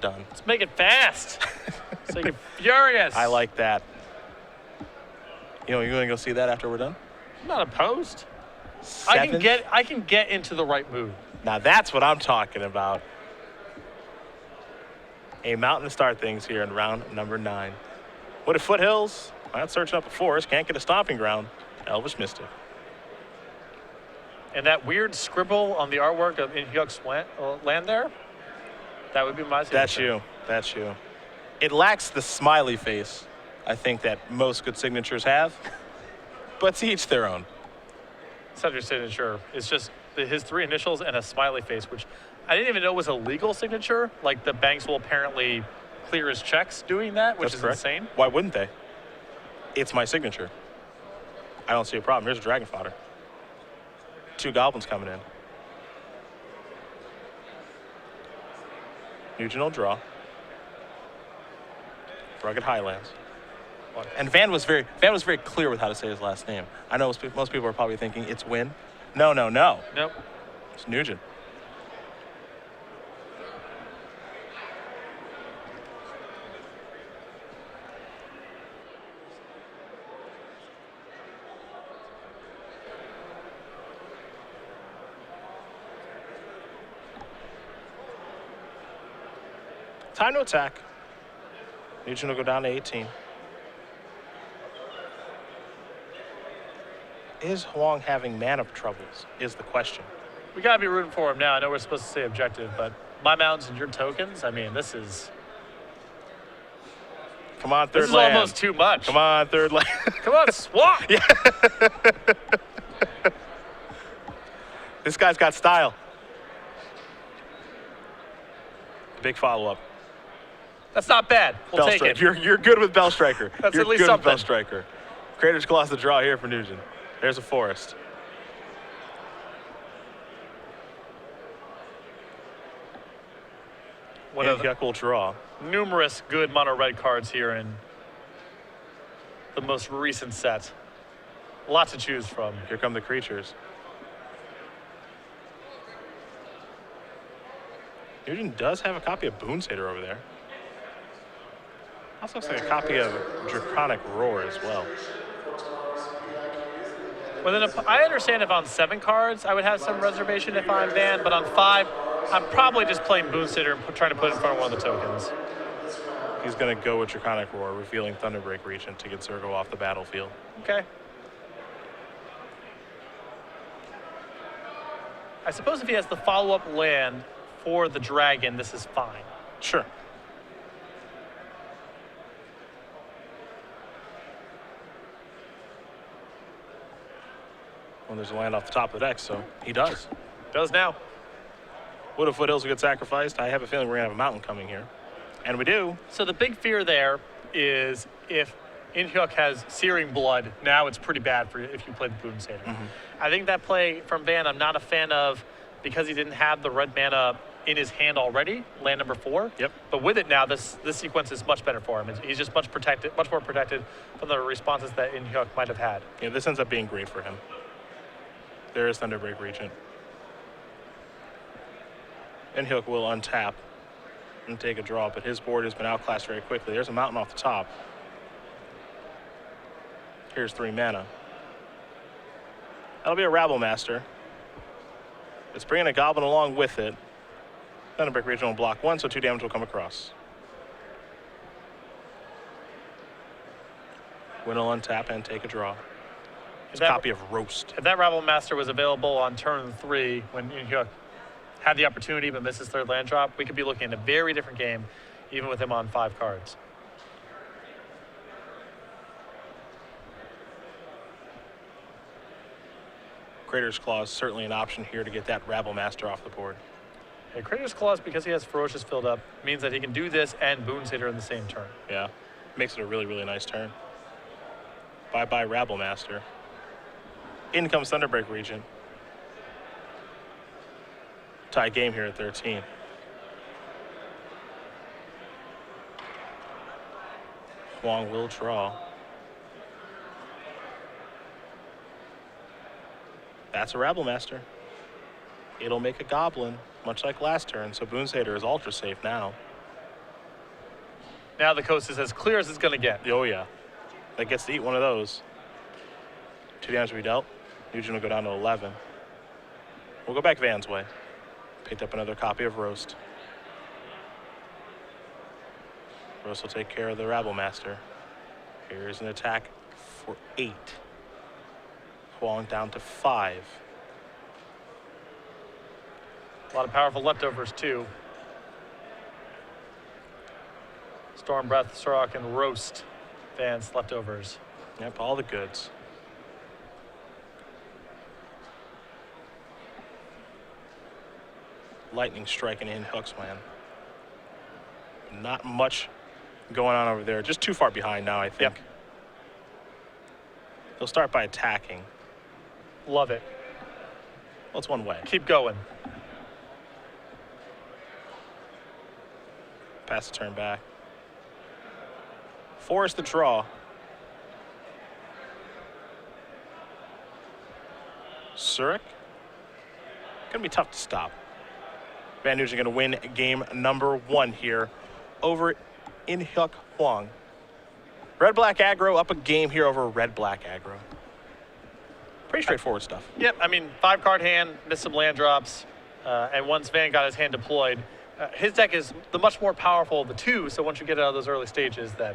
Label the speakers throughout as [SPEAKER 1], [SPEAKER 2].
[SPEAKER 1] done.
[SPEAKER 2] Let's make it fast. So you're furious.
[SPEAKER 1] I like that. You know, you're going to go see that after we're done?
[SPEAKER 2] I'm not opposed.
[SPEAKER 1] Seventh?
[SPEAKER 2] I can get into the right mood.
[SPEAKER 1] Now that's what I'm talking about. A mountain to start things here in round number 9. What if foothills? Not searching up a forest, can't get a stomping ground. Elvish Mystic.
[SPEAKER 2] And that weird scribble on the artwork of in Hyuk's land there, that would be my signature.
[SPEAKER 1] That's you. That's you. It lacks the smiley face, I think, that most good signatures have. But to each their own.
[SPEAKER 2] It's not your signature. It's just his 3 initials and a smiley face, which I didn't even know was a legal signature. Like, the banks will apparently clear his checks doing that, which is insane.
[SPEAKER 1] Why wouldn't they? It's my signature. I don't see a problem. Here's a dragon fodder. 2 goblins coming in. Nguyen will draw. Rugged Highlands. And Van was very clear with how to say his last name. I know most people are probably thinking it's Nguyen. No.
[SPEAKER 2] Nope.
[SPEAKER 1] It's Nguyen. Time to attack. Nguyen will go down to 18. Is Hwang having mana troubles is the question.
[SPEAKER 2] We got to be rooting for him now. I know we're supposed to say objective, but my mountains and your tokens, I mean, this is...
[SPEAKER 1] Come on, third land.
[SPEAKER 2] This is almost too much.
[SPEAKER 1] Come on, third land.
[SPEAKER 2] Come on, swap.
[SPEAKER 1] Yeah. This guy's got style. Big follow-up.
[SPEAKER 2] That's not bad. We'll take it.
[SPEAKER 1] You're good with Bell Striker.
[SPEAKER 2] That's
[SPEAKER 1] You're
[SPEAKER 2] at least
[SPEAKER 1] good
[SPEAKER 2] something.
[SPEAKER 1] with Bell Striker. Crater's Claws the draw here for Nguyen. There's a forest.
[SPEAKER 2] One of
[SPEAKER 1] Hyuk will draw.
[SPEAKER 2] numerous good mono red cards here in the most recent set. A lot to choose from.
[SPEAKER 1] Here come the creatures. Nguyen does have a copy of Boonsader over there. Also looks like a copy of Draconic Roar as well.
[SPEAKER 2] Well, I understand if on 7 cards, I would have some reservation if I'm Van, but on 5, I'm probably just playing Boonsader and trying to put it in front of one of the tokens.
[SPEAKER 1] He's going to go with Draconic Roar, revealing Thunderbreak Regent to get Zergo off the battlefield.
[SPEAKER 2] Okay. I suppose if he has the follow-up land for the dragon, this is fine.
[SPEAKER 1] Sure. Well, there's a land off the top of the deck, so he does.
[SPEAKER 2] Does now.
[SPEAKER 1] What if foothills will get sacrificed? I have a feeling we're going to have a mountain coming here. And we do.
[SPEAKER 2] So the big fear there is if Hyuk has Searing Blood, now it's pretty bad for you if you play the Boonsader.
[SPEAKER 1] Mm-hmm.
[SPEAKER 2] I think that play from Van I'm not a fan of because he didn't have the red mana in his hand already, land number 4.
[SPEAKER 1] Yep.
[SPEAKER 2] But with it now, this sequence is much better for him. He's just much more protected from the responses that Hyuk might have had.
[SPEAKER 1] Yeah, this ends up being great for him. There is Thunderbreak Regent. And Hyuk will untap and take a draw, but his board has been outclassed very quickly. There's a mountain off the top. Here's 3 mana. That'll be a Rabble Master. It's bringing a Goblin along with it. Thunderbreak Regent will block 1, so 2 damage will come across. Nguyen will untap and take a draw. His copy of Roast.
[SPEAKER 2] If that Rabble Master was available on turn 3 when Hyuk had the opportunity but missed his 3rd land drop, we could be looking at a very different game, even with him on 5 cards.
[SPEAKER 1] Crater's Claw is certainly an option here to get that Rabble Master off the board.
[SPEAKER 2] Yeah, Crater's Claws, because he has Ferocious filled up, means that he can do this and Boonsader in the same turn.
[SPEAKER 1] Yeah, makes it a really, really nice turn. Bye-bye Rabble Master. In comes Thunderbreak Regent. Tie game here at 13. Hwang will draw. That's a Rabble Master. It'll make a Goblin, much like last turn, so Boonsader is ultra safe now.
[SPEAKER 2] Now the coast is as clear as it's going to get.
[SPEAKER 1] Oh, yeah. That gets to eat one of those. 2 damage to be dealt. Nguyen will go down to 11. We'll go back Van's way. Picked up another copy of Roast. Roast will take care of the Rabble Master. Here's an attack for 8. Hwang down to 5.
[SPEAKER 2] A lot of powerful leftovers, too. Storm Breath, Sorok, and Roast. Van's leftovers.
[SPEAKER 1] Yep, all the goods. Lightning striking in Hyuk's land. Not much going on over there. Just too far behind now, I think.
[SPEAKER 2] Yep.
[SPEAKER 1] They'll start by attacking.
[SPEAKER 2] Love it.
[SPEAKER 1] Well, it's one way.
[SPEAKER 2] Keep going.
[SPEAKER 1] Pass the turn back. Force the draw. Syracuse. Gonna be tough to stop. Van Nguyen gonna win game number 1 here over in Hyuk Hwang. Red-black aggro up a game here over red-black aggro. Pretty straightforward stuff.
[SPEAKER 2] Yep, I mean, 5-card hand, missed some land drops, and once Van got his hand deployed, his deck is the much more powerful of the two, so once you get out of those early stages, then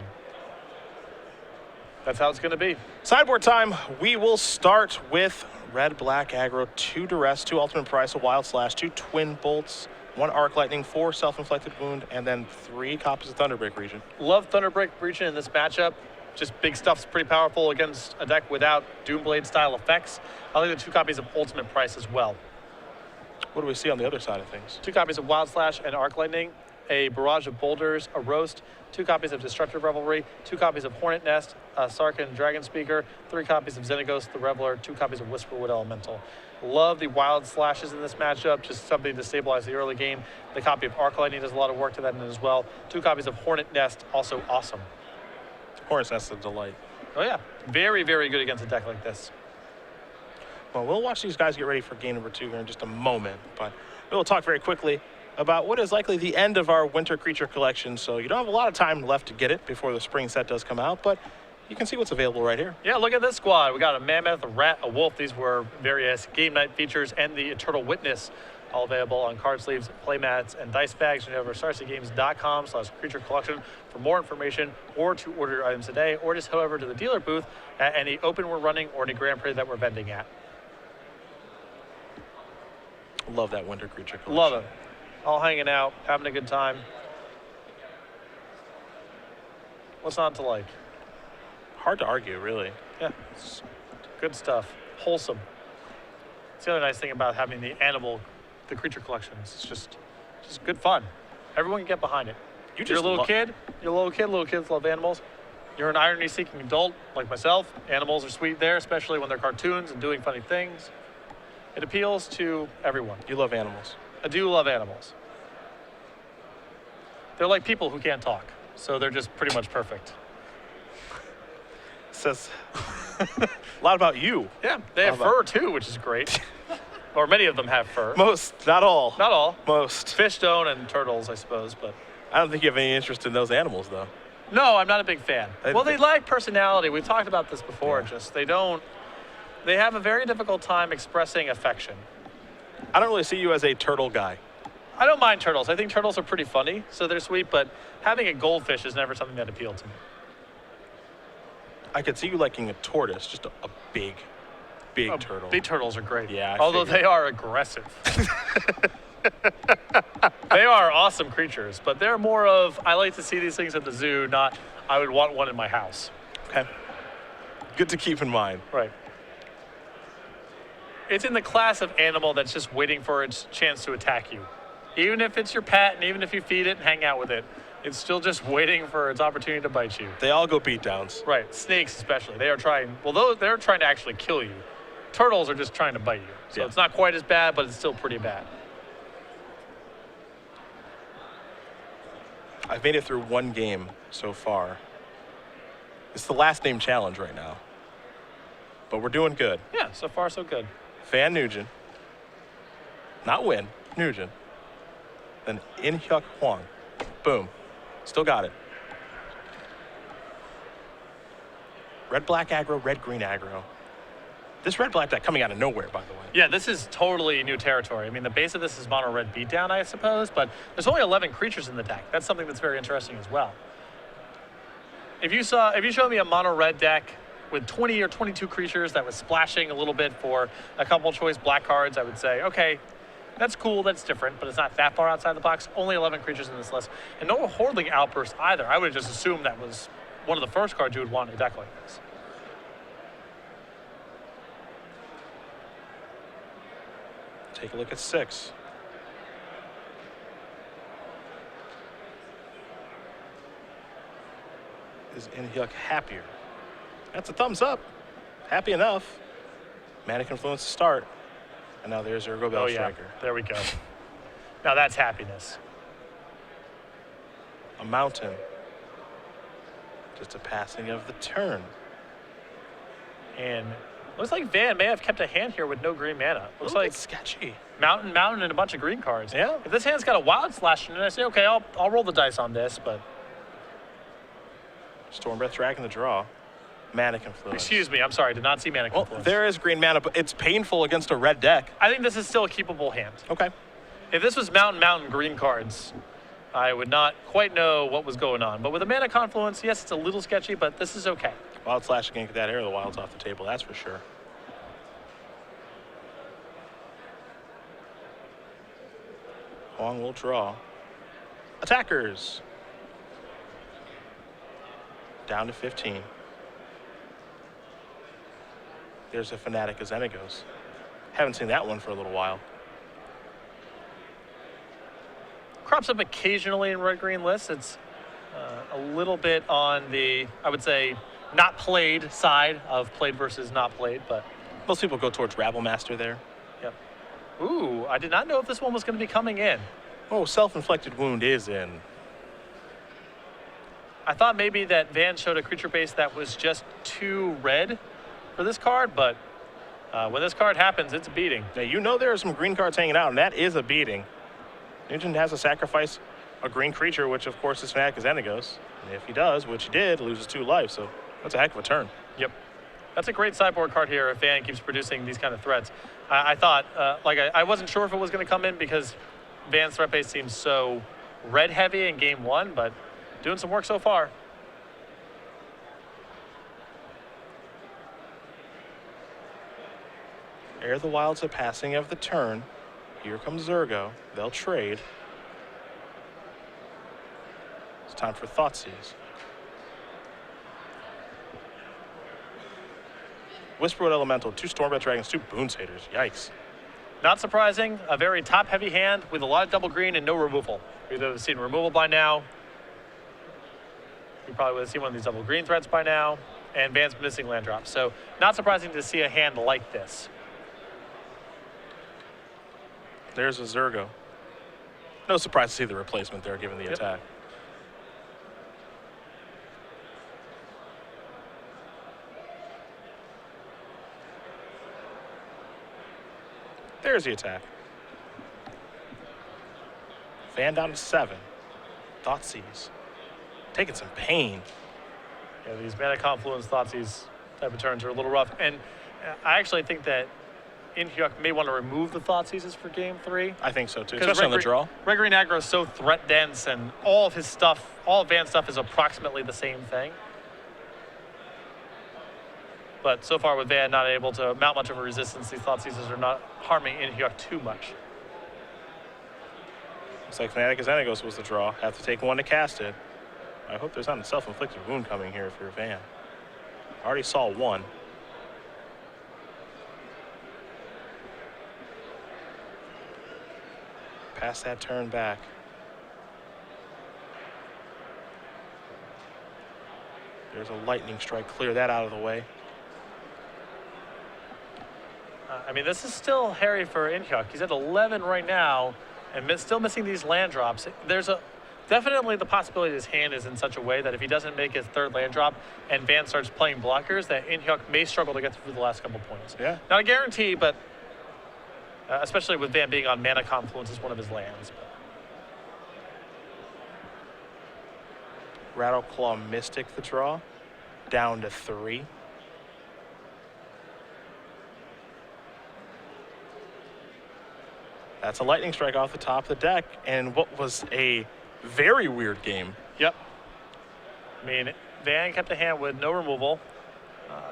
[SPEAKER 2] that's how it's going to be.
[SPEAKER 1] Sideboard time. We will start with red-black aggro, 2 duress, 2 ultimate price, a wild slash, 2 twin bolts, 1 arc lightning, 4 self-inflicted wound, and then 3 copies of Thunderbreak region.
[SPEAKER 2] Love Thunderbreak region in this matchup. Just big stuff's pretty powerful against a deck without Doomblade style effects. I like the 2 copies of ultimate price as well.
[SPEAKER 1] What do we see on the other side of things?
[SPEAKER 2] 2 copies of Wild Slash and Arc Lightning, a Barrage of Boulders, a Roast, 2 copies of Destructive Revelry, 2 copies of Hornet Nest, a Sarkhan Dragon Speaker, 3 copies of Xenagos the Reveler, 2 copies of Whisperwood Elemental. Love the Wild Slashes in this matchup, just something to stabilize the early game. The copy of Arc Lightning does a lot of work to that end as well. 2 copies of Hornet Nest, also awesome.
[SPEAKER 1] Hornet's Nest is a delight.
[SPEAKER 2] Oh yeah, very, very good against a deck like this.
[SPEAKER 1] Well, we'll watch these guys get ready for game number 2 here in just a moment, but we'll talk very quickly about what is likely the end of our winter creature collection. So you don't have a lot of time left to get it before the spring set does come out, but you can see what's available right here.
[SPEAKER 2] Yeah, look at this squad. We got a mammoth, a rat, a wolf. These were various game night features, and the Eternal Witness, all available on card sleeves, playmats, and dice bags. You can go over to StarCityGames.com/creature collection for more information, or to order your items today, or just head over to the dealer booth at any open we're running or any Grand Prix that we're vending at.
[SPEAKER 1] Love that winter creature collection.
[SPEAKER 2] Love it. All hanging out, having a good time. What's not to like?
[SPEAKER 1] Hard to argue, really.
[SPEAKER 2] Yeah, it's good stuff. Wholesome. It's the other nice thing about having the creature collections. It's just good fun. Everyone can get behind it. You're a little kid. You're a little kid. Little kids love animals. You're an irony-seeking adult like myself. Animals are sweet there, especially when they're cartoons and doing funny things. It appeals to everyone.
[SPEAKER 1] You love animals.
[SPEAKER 2] I do love animals. They're like people who can't talk, so they're just pretty much perfect.
[SPEAKER 1] Says a lot about you.
[SPEAKER 2] Yeah, they have fur too, which is great. Or many of them have fur.
[SPEAKER 1] Most, not all.
[SPEAKER 2] Not all.
[SPEAKER 1] Most.
[SPEAKER 2] Fish don't, and turtles, I suppose, but.
[SPEAKER 1] I don't think you have any interest in those animals, though.
[SPEAKER 2] No, I'm not a big fan. Well, they lack personality. We've talked about this before.
[SPEAKER 1] Yeah.
[SPEAKER 2] Just they have a very difficult time expressing affection.
[SPEAKER 1] I don't really see you as a turtle guy.
[SPEAKER 2] I don't mind turtles. I think turtles are pretty funny, so they're sweet, but having a goldfish is never something that appealed to me.
[SPEAKER 1] I could see you liking a tortoise, just a big turtle.
[SPEAKER 2] Big turtles are great.
[SPEAKER 1] Yeah,
[SPEAKER 2] although they are aggressive. They are awesome creatures, but they're more of, I like to see these things at the zoo, not I would want one in my house.
[SPEAKER 1] Okay. Good to keep in mind.
[SPEAKER 2] Right. It's in the class of animal that's just waiting for its chance to attack you. Even if it's your pet, and even if you feed it and hang out with it, it's still just waiting for its opportunity to bite you.
[SPEAKER 1] They all go beatdowns.
[SPEAKER 2] Right, snakes especially. They're trying to actually kill you. Turtles are just trying to bite you. So It's not quite as bad, but it's still pretty bad.
[SPEAKER 1] I've made it through 1 game so far. It's the last name challenge right now. But we're doing good.
[SPEAKER 2] Yeah, so far so good.
[SPEAKER 1] Van Nguyen. Not Nguyen, Nguyen. Then In Hyuk Hwang. Boom. Still got it. Red-black aggro, red-green aggro. This red-black deck coming out of nowhere, by the way.
[SPEAKER 2] Yeah, this is totally new territory. I mean, the base of this is mono red beatdown, I suppose, but there's only 11 creatures in the deck. That's something that's very interesting as well. If you showed me a mono red deck with 20 or 22 creatures that was splashing a little bit for a couple choice black cards, I would say, okay, that's cool, that's different, but it's not that far outside the box. Only 11 creatures in this list. And no Hordeling Outburst either. I would have just assumed that was one of the first cards you would want in a deck like this.
[SPEAKER 1] Take a look at 6. Is Hyuk happier? That's a thumbs up. Happy enough. Manic Influence to start. And now there's Urgo Bell Striker.
[SPEAKER 2] There we go. Now that's happiness.
[SPEAKER 1] A mountain. Just a passing of the turn.
[SPEAKER 2] And looks like Van may have kept a hand here with no green mana. Looks like
[SPEAKER 1] sketchy.
[SPEAKER 2] Mountain, and a bunch of green cards.
[SPEAKER 1] Yeah.
[SPEAKER 2] If this hand's got a Wild Slash in it, I say, okay, I'll roll the dice on this, but...
[SPEAKER 1] Stormbreath Dragon the draw. Manic Influence.
[SPEAKER 2] Excuse me, I'm sorry, did not see Manic Influence.
[SPEAKER 1] There is green mana, but it's painful against a red deck.
[SPEAKER 2] I think this is still a keepable hand.
[SPEAKER 1] Okay.
[SPEAKER 2] If this was Mountain, green cards, I would not quite know what was going on. But with a Mana Confluence, yes, it's a little sketchy, but this is okay.
[SPEAKER 1] Wild Slash can get that Air of the Wilds off the table, that's for sure. Hwang will draw. Attackers. Down to 15. There's a Fanatic of Xenagos. Haven't seen that one for a little while.
[SPEAKER 2] Crops up occasionally in red-green lists. It's a little bit on the, I would say, not played side of played versus not played, but...
[SPEAKER 1] Most people go towards Rabblemaster there.
[SPEAKER 2] Yep. Ooh, I did not know if this one was going to be coming in.
[SPEAKER 1] Oh, Self-Inflicted Wound is in.
[SPEAKER 2] I thought maybe that Van showed a creature base that was just too red for this card, but when this card happens, it's a beating.
[SPEAKER 1] Now, you know there are some green cards hanging out, and that is a beating. Nguyen has to sacrifice a green creature, which of course is Fanatic of Xenagos. And if he does, which he did, loses 2 life, so that's a heck of a turn.
[SPEAKER 2] Yep. That's a great sideboard card here if Van keeps producing these kind of threats. I thought, I wasn't sure if it was going to come in because Van's threat base seems so red heavy in game 1, but doing some work so far.
[SPEAKER 1] Air the Wilds, a passing of the turn. Here comes Zurgo. They'll trade. It's time for Thoughtseize. Whisperwood Elemental, 2 Stormbreath Dragons, 2 Boon Satyrs. Yikes.
[SPEAKER 2] Not surprising, a very top-heavy hand with a lot of double green and no removal. We'd have seen removal by now. We probably would have seen one of these double green threats by now. And Van's missing land drops. So not surprising to see a hand like this.
[SPEAKER 1] There's a Zurgo. No surprise to see the replacement there given the attack. There's the attack. Fan down to 7. Thoughtseize. Taking some pain.
[SPEAKER 2] Yeah, these Mana Confluence, Thoughtseize type of turns are a little rough. And I actually think that Hyuk may want to remove the Thoughtseizes for game 3.
[SPEAKER 1] I think so too, especially on the draw.
[SPEAKER 2] Red Green Aggro is so threat dense, and all of his stuff, all of Van's stuff is approximately the same thing. But so far with Van not able to mount much of a resistance, these Thoughtseizes are not harming Hyuk too much.
[SPEAKER 1] Looks like Fanatic of Xenagos was the draw. Have to take 1 to cast it. I hope there's not a Self-Inflicted Wound coming here if you're Van. I already saw 1. Pass that turn back. There's a Lightning Strike. Clear that out of the way.
[SPEAKER 2] I mean, this is still hairy for Hyuk. He's at 11 right now, and still missing these land drops. There's definitely the possibility his hand is in such a way that if he doesn't make his 3rd land drop and Van starts playing blockers, that Hyuk may struggle to get through the last couple points.
[SPEAKER 1] Yeah.
[SPEAKER 2] Not a guarantee, but especially with Van being on Mana Confluence as one of his lands.
[SPEAKER 1] Rattleclaw Mystic the draw. Down to 3. That's a lightning strike off the top of the deck, and what was a very weird game.
[SPEAKER 2] Yep. I mean, Van kept the hand with no removal.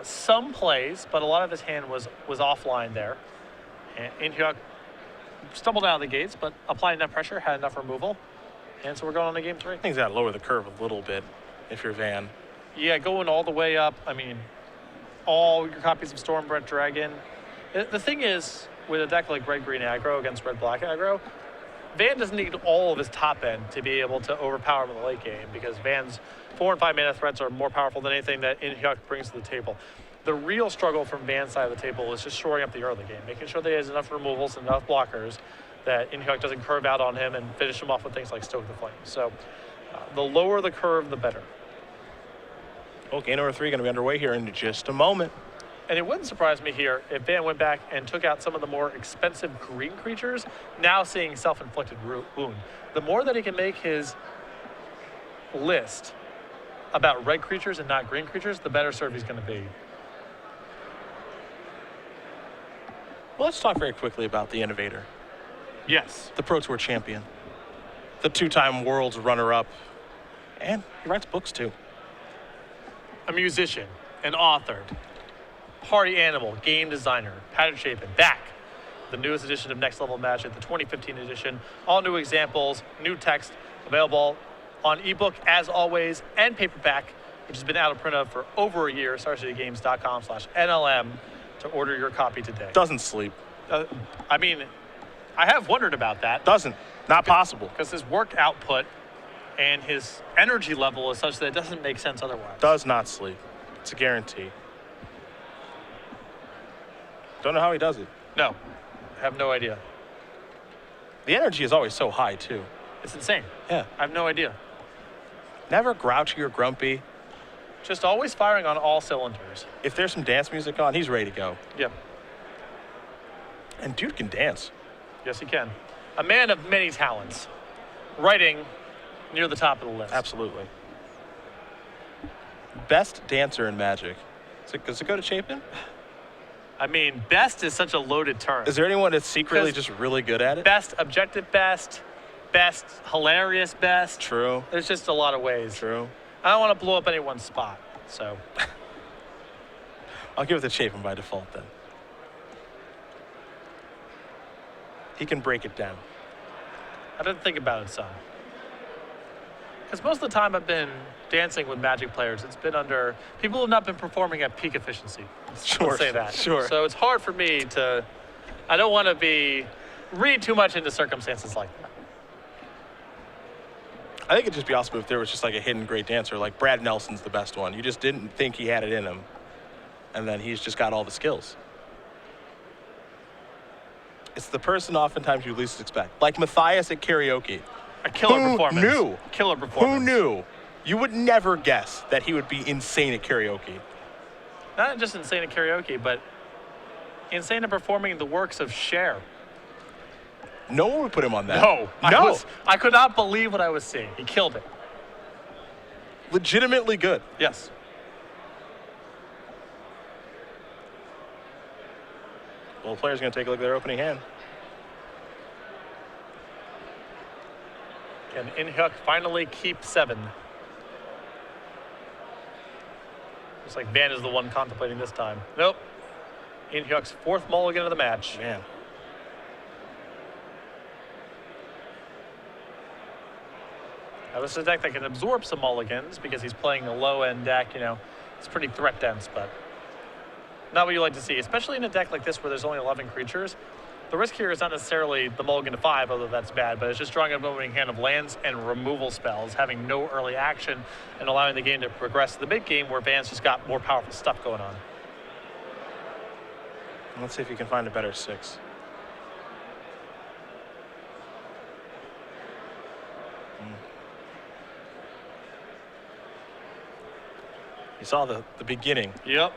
[SPEAKER 2] Some plays, but a lot of his hand was offline there. And Hyuk stumbled out of the gates, but applied enough pressure, had enough removal. And so we're going on to game 3.
[SPEAKER 1] I think that lower the curve a little bit if you're Van.
[SPEAKER 2] Yeah, going all the way up. I mean, all your copies of Stormbrent Dragon. The thing is, with a deck like red-green aggro against red-black aggro, Van doesn't need all of his top end to be able to overpower him in the late game, because Van's 4 and 5 mana threats are more powerful than anything that Hyuk brings to the table. The real struggle from Van's side of the table is just shoring up the early game, making sure that he has enough removals and enough blockers that Hyuk doesn't curve out on him and finish him off with things like Stoke the Flame. So the lower the curve, the better.
[SPEAKER 1] Well, game number 3 going to be underway here in just a moment.
[SPEAKER 2] And it wouldn't surprise me here if Van went back and took out some of the more expensive green creatures, now seeing self-inflicted wound. The more that he can make his list about red creatures and not green creatures, the better serve he's going to be.
[SPEAKER 1] Well, let's talk very quickly about the Innovator.
[SPEAKER 2] Yes.
[SPEAKER 1] The Pro Tour champion. The 2-time Worlds runner-up. And he writes books, too.
[SPEAKER 2] A musician, an author, party animal, game designer, pattern shaping, back. The newest edition of Next Level Magic, the 2015 edition. All new examples, new text, available on ebook as always, and paperback, which has been out of print of for over a year. StarCityGames.com/NLM to order your copy today.
[SPEAKER 1] Doesn't sleep.
[SPEAKER 2] I mean, I have wondered about that.
[SPEAKER 1] Doesn't. Not possible.
[SPEAKER 2] Because his work output and his energy level is such that it doesn't make sense otherwise.
[SPEAKER 1] Does not sleep. It's a guarantee. Don't know how he does it.
[SPEAKER 2] No, I have no idea.
[SPEAKER 1] The energy is always so high, too.
[SPEAKER 2] It's insane.
[SPEAKER 1] Yeah.
[SPEAKER 2] I have no idea.
[SPEAKER 1] Never grouchy or grumpy.
[SPEAKER 2] Just always firing on all cylinders.
[SPEAKER 1] If there's some dance music on, he's ready to go.
[SPEAKER 2] Yeah.
[SPEAKER 1] And dude can dance.
[SPEAKER 2] Yes, he can. A man of many talents. Writing near the top of the list.
[SPEAKER 1] Absolutely. Best dancer in Magic. Does it go to Chapin?
[SPEAKER 2] I mean, best is such a loaded term.
[SPEAKER 1] Is there anyone that's secretly just really good at it?
[SPEAKER 2] Best, objective best, best, hilarious best.
[SPEAKER 1] True.
[SPEAKER 2] There's just a lot of ways.
[SPEAKER 1] True.
[SPEAKER 2] I don't want to blow up anyone's spot, so.
[SPEAKER 1] I'll give it to Chapin by default then. He can break it down.
[SPEAKER 2] I didn't think about it, son. Because most of the time I've been dancing with Magic players, it's been under people who have not been performing at peak efficiency.
[SPEAKER 1] Sure.
[SPEAKER 2] Let's say that.
[SPEAKER 1] Sure.
[SPEAKER 2] So it's hard for me to, I don't want to read too much into circumstances like that.
[SPEAKER 1] I think it'd just be awesome if there was just like a hidden great dancer, like Brad Nelson's the best one. You just didn't think he had it in him. And then he's just got all the skills. It's the person oftentimes you least expect. Like Matthias at karaoke.
[SPEAKER 2] A killer performance.
[SPEAKER 1] Who knew?
[SPEAKER 2] Killer performance.
[SPEAKER 1] Who knew? You would never guess that he would be insane at karaoke.
[SPEAKER 2] Not just insane at karaoke, but insane at performing the works of Cher.
[SPEAKER 1] No one would put him on that.
[SPEAKER 2] No.
[SPEAKER 1] No.
[SPEAKER 2] I could not believe what I was seeing. He killed it.
[SPEAKER 1] Legitimately good.
[SPEAKER 2] Yes.
[SPEAKER 1] Well, the player's going to take a look at their opening hand.
[SPEAKER 2] Can Hyuk finally keep 7? Looks like Van is the one contemplating this time. Nope. Hyuk's 4th mulligan of the match.
[SPEAKER 1] Man.
[SPEAKER 2] Now this is a deck that can absorb some mulligans because he's playing a low-end deck, you know. It's pretty threat dense, but not what you like to see, especially in a deck like this where there's only 11 creatures. The risk here is not necessarily the mulligan to 5, although that's bad, but it's just drawing an opening hand of lands and removal spells, having no early action and allowing the game to progress to the mid game where Van's just got more powerful stuff going on.
[SPEAKER 1] Let's see if you can find a better 6. You saw the beginning.
[SPEAKER 2] Yep.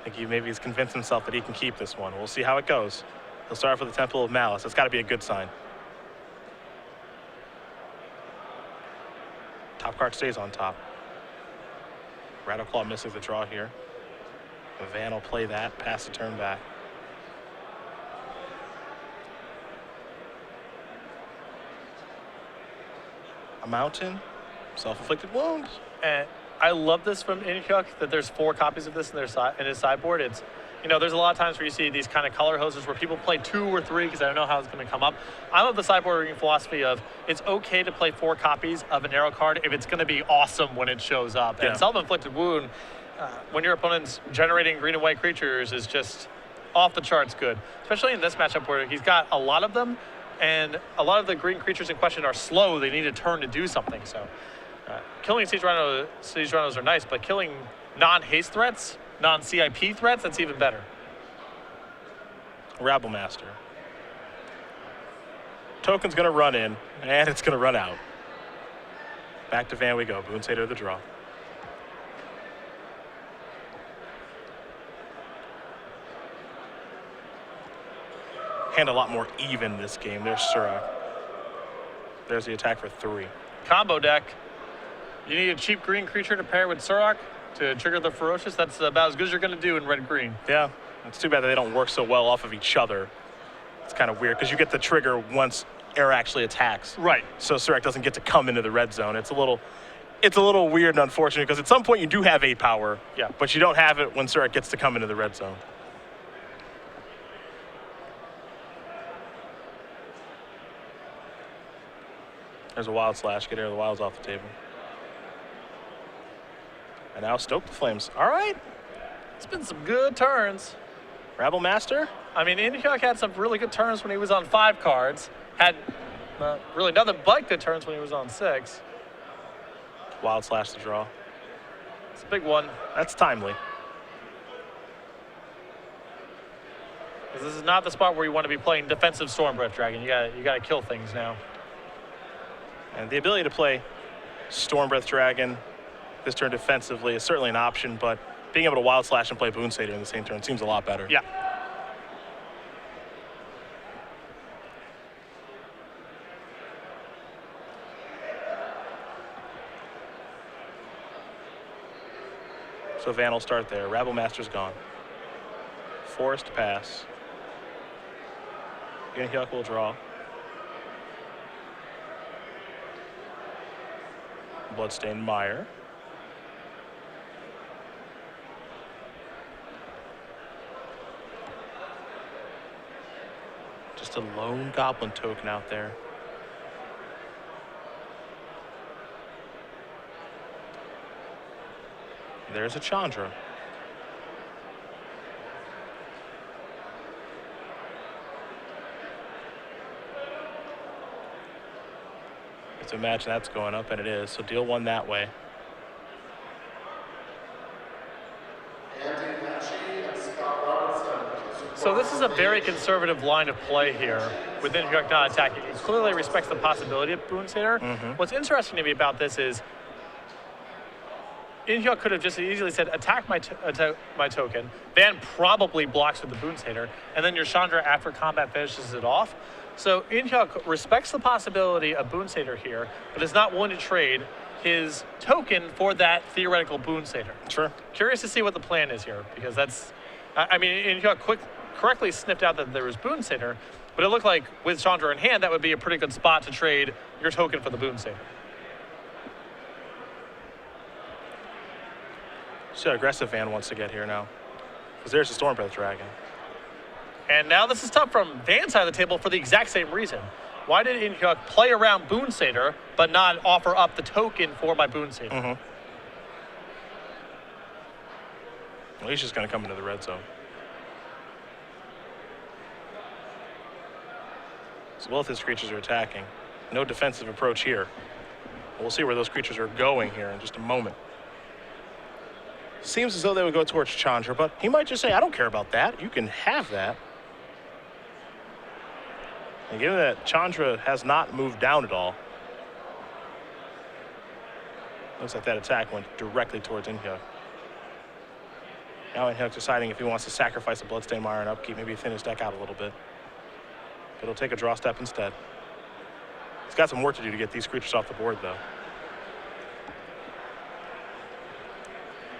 [SPEAKER 1] I think maybe he's convinced himself that he can keep this one. We'll see how it goes. He'll start off with the Temple of Malice. That's got to be a good sign. Top card stays on top. Rattleclaw misses the draw here. Van will play that, pass the turn back. A mountain, self-inflicted wounds.
[SPEAKER 2] And I love this from Hyuk that there's 4 copies of this in his sideboard. It's, you know, there's a lot of times where you see these kind of color hoses where people play 2 or 3 because I don't know how it's going to come up. I love the sideboarding philosophy of it's okay to play 4 copies of an arrow card if it's going to be awesome when it shows up.
[SPEAKER 1] Yeah.
[SPEAKER 2] And self-inflicted wound, when your opponent's generating green and white creatures, is just off the charts good, especially in this matchup where he's got a lot of them, and a lot of the green creatures in question are slow. They need a turn to do something. So killing siege rhinos are nice, but killing non-haste threats, non-CIP threats, that's even better.
[SPEAKER 1] Rabble Master. Token's going to run in, and it's going to run out. Back to Van we go. Boone Satyr the draw. Hand a lot more even this game. There's Syracuse. There's the attack for 3.
[SPEAKER 2] Combo deck. You need a cheap green creature to pair with Syracuse to trigger the Ferocious. That's about as good as you're going to do in red-green.
[SPEAKER 1] Yeah, it's too bad that they don't work so well off of each other. It's kind of weird because you get the trigger once air actually attacks.
[SPEAKER 2] Right.
[SPEAKER 1] So Syracuse doesn't get to come into the red zone. It's a little weird and unfortunate because at some point you do have 8 power.
[SPEAKER 2] Yeah.
[SPEAKER 1] But you don't have it when Syracuse gets to come into the red zone. There's a Wild Slash. Get Air of the Wilds off the table. And now Stoke the Flames. All right.
[SPEAKER 2] It's been some good turns.
[SPEAKER 1] Rabble Master.
[SPEAKER 2] I mean, Hyuk had some really good turns when he was on 5 cards. Had really nothing but good turns when he was on 6.
[SPEAKER 1] Wild Slash the draw.
[SPEAKER 2] It's a big one.
[SPEAKER 1] That's timely.
[SPEAKER 2] This is not the spot where you want to be playing defensive Stormbreath Dragon. You got to kill things now.
[SPEAKER 1] And the ability to play Stormbreath Dragon this turn defensively is certainly an option, but being able to Wild Slash and play Boone Satyr in the same turn seems a lot better.
[SPEAKER 2] Yeah.
[SPEAKER 1] So Van will start there. Rabble Master's gone. Forest pass. Hyuk will draw. Bloodstained Mire. Just a lone goblin token out there. There's a Chandra. So imagine that's going up, and it is. So deal 1 that way.
[SPEAKER 2] So this is a very conservative line of play here within Hyuk not attacking. It clearly respects the possibility of Boone Satyr. What's interesting to me about this is Hyuk could have just easily said, attack my token. Van probably blocks with the Boone Satyr, and then your Chandra after combat finishes it off. So Hyuk respects the possibility of Boone Satyr here, but is not willing to trade his token for that theoretical Boone Satyr.
[SPEAKER 1] Sure.
[SPEAKER 2] Curious to see what the plan is here, because that's, I mean, Hyuk correctly sniffed out that there was Boone Satyr, but it looked like with Chandra in hand, that would be a pretty good spot to trade your token for the Boone Satyr.
[SPEAKER 1] See how aggressive Van wants to get here now. Because there's the Stormbreath Dragon.
[SPEAKER 2] And now this is tough from Van's side of the table for the exact same reason. Why did Hyuk play around Boone Satyr, but not offer up the token for my Boone Satyr?
[SPEAKER 1] Well, he's just going to come into the red zone. So both his creatures are attacking. No defensive approach here. We'll see where those creatures are going here in just a moment. Seems as though they would go towards Chandra, but he might just say, I don't care about that. You can have that. And given that Chandra has not moved down at all, looks like that attack went directly towards Hyuk. Now Hyuk deciding if he wants to sacrifice a Bloodstained Mire and upkeep, maybe thin his deck out a little bit. But he'll take a draw step instead. He's got some work to do to get these creatures off the board, though.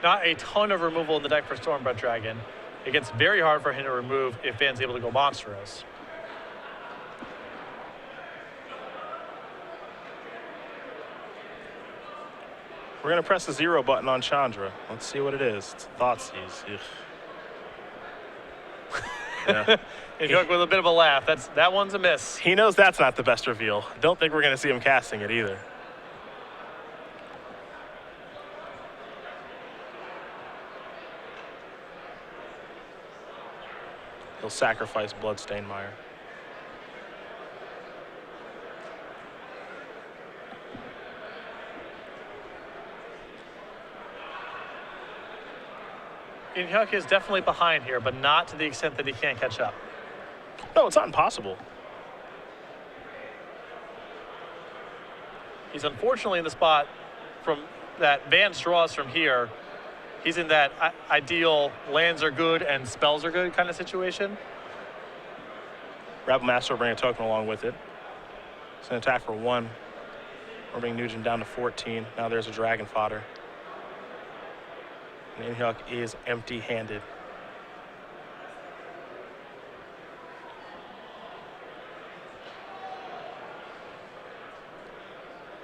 [SPEAKER 2] Not a ton of removal in the deck for Stormbreath Dragon. It gets very hard for him to remove if Van's able to go monstrous.
[SPEAKER 1] We're going to press the 0 button on Chandra. Let's see what it is. It's Thoughtseize. Yeah.
[SPEAKER 2] Hyuk with a bit of a laugh. That one's a miss.
[SPEAKER 1] He knows that's not the best reveal. Don't think we're going to see him casting it either. He'll sacrifice Bloodstained Mire.
[SPEAKER 2] Hyuk is definitely behind here, but not to the extent that he can't catch up.
[SPEAKER 1] No, it's not impossible.
[SPEAKER 2] He's unfortunately in the spot from that Van draws from here. He's in that ideal lands are good and spells are good kind of situation.
[SPEAKER 1] Rabble Master will bring a token along with it. It's an attack for 1. We'll bring Nguyen down to 14. Now there's a Dragon Fodder. And Hyuk is empty-handed.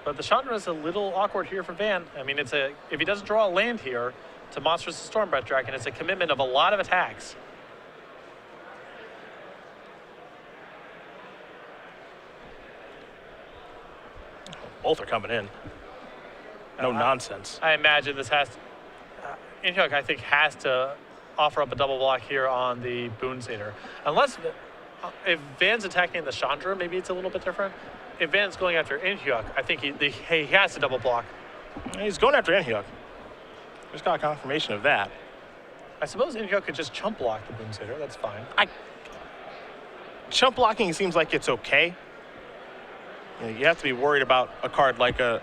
[SPEAKER 2] But the Chandra is a little awkward here for Van. I mean, if he doesn't draw a land here to Monstrous Stormbreath Dragon, it's a commitment of a lot of attacks.
[SPEAKER 1] Both are coming in. No nonsense.
[SPEAKER 2] I imagine this has to... Hyuk, I think, has to offer up a double block here on the Boon Satyr. Unless, if Van's attacking the Chandra, maybe it's a little bit different. If Van's going after Hyuk, I think he has to double block.
[SPEAKER 1] He's going after Hyuk. Just got a confirmation of that.
[SPEAKER 2] I suppose Hyuk could just chump block the Boon Satyr. That's fine.
[SPEAKER 1] Chump blocking seems like it's okay. You have to be worried about a card like a...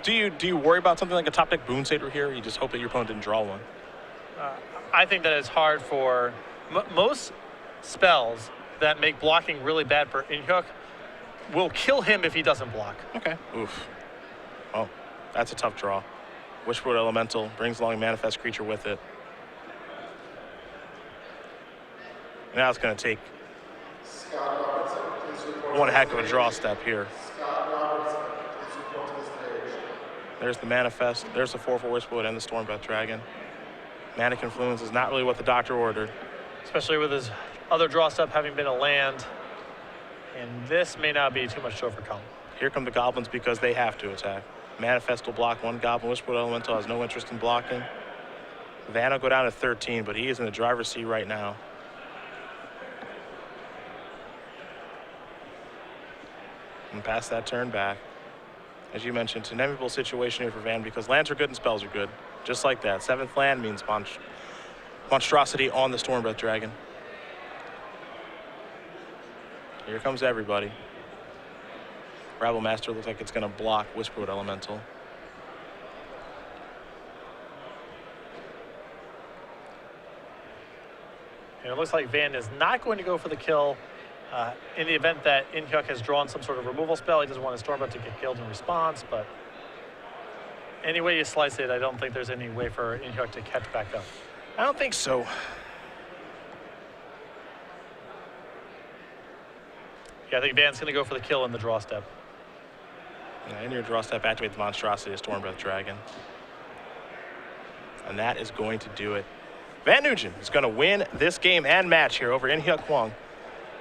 [SPEAKER 1] Do you worry about something like a top deck Boon Satyr here? Or you just hope that your opponent didn't draw one?
[SPEAKER 2] I think that it's hard for... most spells that make blocking really bad for Hyuk will kill him if he doesn't block.
[SPEAKER 1] Okay. Oof. Oh, that's a tough draw. Wishboard Elemental brings along a manifest creature with it. Now it's going to take one heck of a draw step here. There's the manifest. There's the 4/4 Wishboard and the Stormbreath Dragon. Mana Confluence is not really what the doctor ordered.
[SPEAKER 2] Especially with his other draw step having been a land. And this may not be too much to overcome.
[SPEAKER 1] Here come the goblins because they have to attack. Manifest will block 1 goblin. Wishboard Elemental has no interest in blocking. Van will go down to 13, but he is in the driver's seat right now. And pass that turn back. As you mentioned, it's an enviable situation here for Van because lands are good and spells are good. Just like that. 7th land means monstrosity on the Stormbreath Dragon. Here comes everybody. Rabble Master looks like it's going to block Wishboard Elemental.
[SPEAKER 2] And it looks like Van is not going to go for the kill. In the event that Hyuk has drawn some sort of removal spell, he doesn't want his Stormbreath to get killed in response, but any way you slice it, I don't think there's any way for Hyuk to catch back up.
[SPEAKER 1] I don't think so.
[SPEAKER 2] Yeah, I think Van's going to go for the kill in the draw step.
[SPEAKER 1] Yeah, in your draw step, activate the monstrosity of Stormbreath Dragon. And that is going to do it. Van Nguyen is going to win this game and match here over Hyuk Hwang.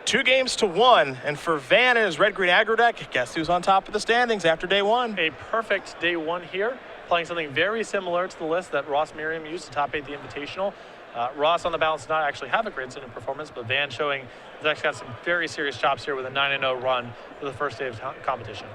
[SPEAKER 1] 2-1, and for Van and his red-green aggro deck, guess who's on top of the standings after day 1?
[SPEAKER 2] A perfect day 1 here, playing something very similar to the list that Ross Merriam used to top 8 the Invitational. Ross on the balance did not actually have a great incident performance, but Van showing he's actually got some very serious chops here with a 9-0 run for the first day of competition.